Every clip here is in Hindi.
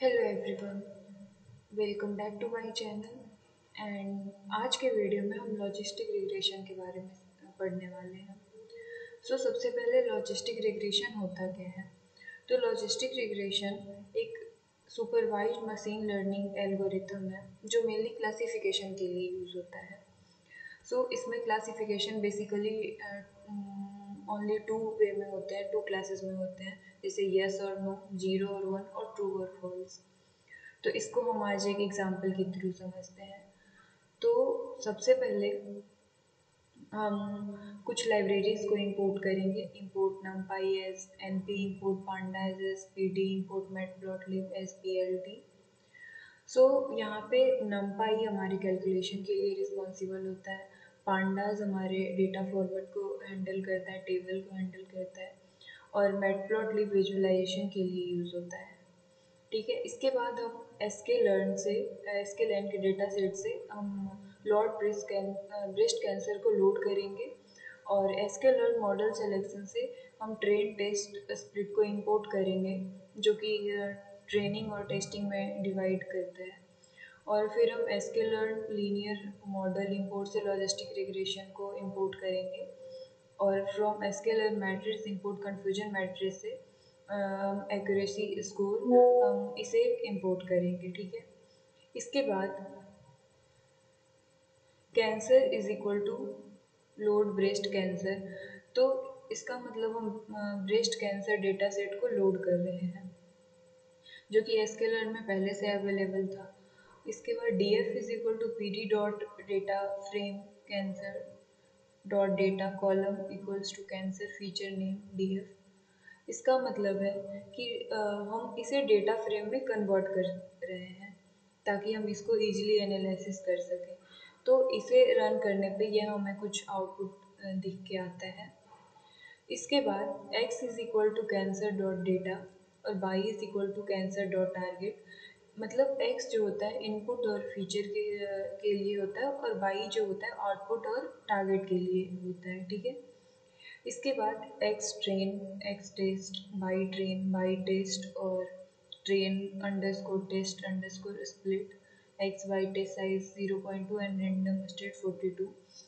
Hello everyone, welcome back to my channel. And आज के वीडियो में हम लॉजिस्टिक रिग्रेशन के बारे में पढ़ने वाले हैं। सबसे पहले लॉजिस्टिक रिग्रेशन होता क्या है। तो लॉजिस्टिक रिग्रेशन एक सुपरवाइज्ड मशीन लर्निंग एल्गोरिथम है जो मेनली क्लासिफिकेशन के लिए यूज़ होता है। इसमें classification basically only two way में होते हैं, टू क्लासेस में होते हैं, जैसे यस और नो, जीरो और वन, और ट्रू और फॉल्स। तो इसको हम आज एक एग्जाम्पल के थ्रू समझते हैं। तो सबसे पहले हम कुछ लाइब्रेरीज को इंपोर्ट करेंगे। Import numpy as np, import pandas as pd, import matplotlib as plt। यहाँ पे numpy हमारे कैलकुलेशन के लिए रिस्पॉन्सिबल होता है, pandas हमारे डेटा फॉरवर्ड को हैंडल करता है, टेबल को हैंडल करता है, और मैटप्लॉटलिब विजुअलाइजेशन के लिए यूज़ होता है। ठीक है, इसके बाद हम एसके लर्न के डेटा सेट से हम लॉर्ड ब्रेस्ट कैंसर को लोड करेंगे, और एसके लर्न मॉडल सिलेक्शन से हम ट्रेन टेस्ट स्प्लिट को इंपोर्ट करेंगे, जो कि ट्रेनिंग और टेस्टिंग में डिवाइड करता है। और फिर हम S K learn linear model import से लॉजिस्टिक रिग्रेशन को इंपोर्ट करेंगे, और from S K learn matrix import confusion matrix से एक्यूरेसी स्कोर हम इसे इंपोर्ट करेंगे। ठीक है, इसके बाद cancer is equal to load breast cancer. तो इसका मतलब हम ब्रेस्ट कैंसर डेटा सेट को लोड कर रहे हैं, जो कि एसकेलर में पहले से अवेलेबल था। इसके बाद D F is equal to P D dot data frame cancer dot data column equals to cancer feature name D F. इसका मतलब है कि हम इसे डेटा फ्रेम में कन्वर्ट कर रहे हैं ताकि हम इसको इजीली एनालिसिस कर सकें। तो इसे रन करने पे यह हमें कुछ आउटपुट दिख के आता है। इसके बाद x is equal to cancer dot data और y is equal to cancer dot target. मतलब x जो होता है इनपुट और फीचर के लिए होता है, और y जो होता है आउटपुट और टारगेट के लिए होता है। ठीक है, इसके बाद X train, X test, Y train, Y test, और train underscore test underscore split, X Y test size 0.2 and random state 42।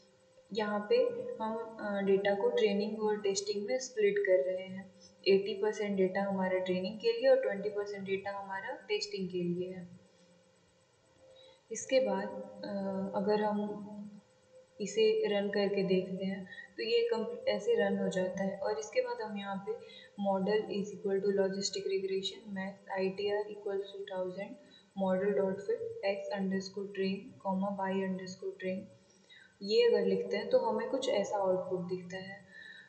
यहाँ पे हम डेटा को ट्रेनिंग और टेस्टिंग में स्प्लिट कर रहे हैं। 80% डेटा हमारा ट्रेनिंग के लिए और 20% डेटा हमारा टेस्टिंग के लिए है। इसके बाद अगर हम इसे रन करके देखते हैं तो ये ऐसे रन हो जाता है। और इसके बाद हम यहाँ पे model is equal to logistic regression max I T R equal to 1000 model dot fit X underscore train comma Y underscore train, ये अगर लिखते हैं तो हमें कुछ ऐसा आउटपुट दिखता है,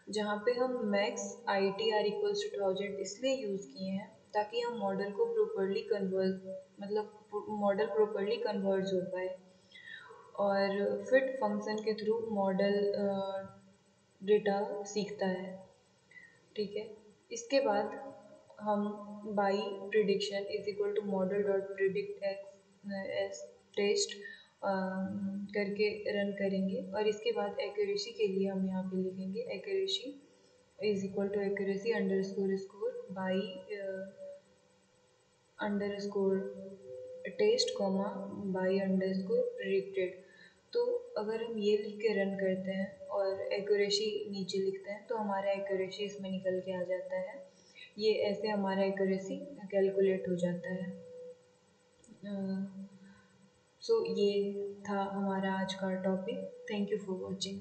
जहाँ पे हम max I T R equals to 1000 इसलिए यूज़ किए हैं ताकि हम मॉडल को प्रॉपरली कन्वर्ट मतलब मॉडल प्रॉपरली कन्वर्ज हो पाए। और फिट फंक्शन के थ्रू मॉडल डेटा सीखता है। ठीक है, इसके बाद हम Y prediction is equal to model dot predict X S test करके रन करेंगे, और इसके बाद एक्यूरेसी के लिए हम यहाँ पे लिखेंगे accuracy is equal to accuracy underscore score Y underscore test comma Y underscore predicted. तो अगर हम ये लिख के रन करते हैं और एक्यूरेसी नीचे लिखते हैं तो हमारा एक्यूरेसी इसमें निकल के आ जाता है। ये ऐसे हमारा एक्यूरेसी कैलकुलेट हो जाता है। ये था हमारा आज का topic. Thank you for watching.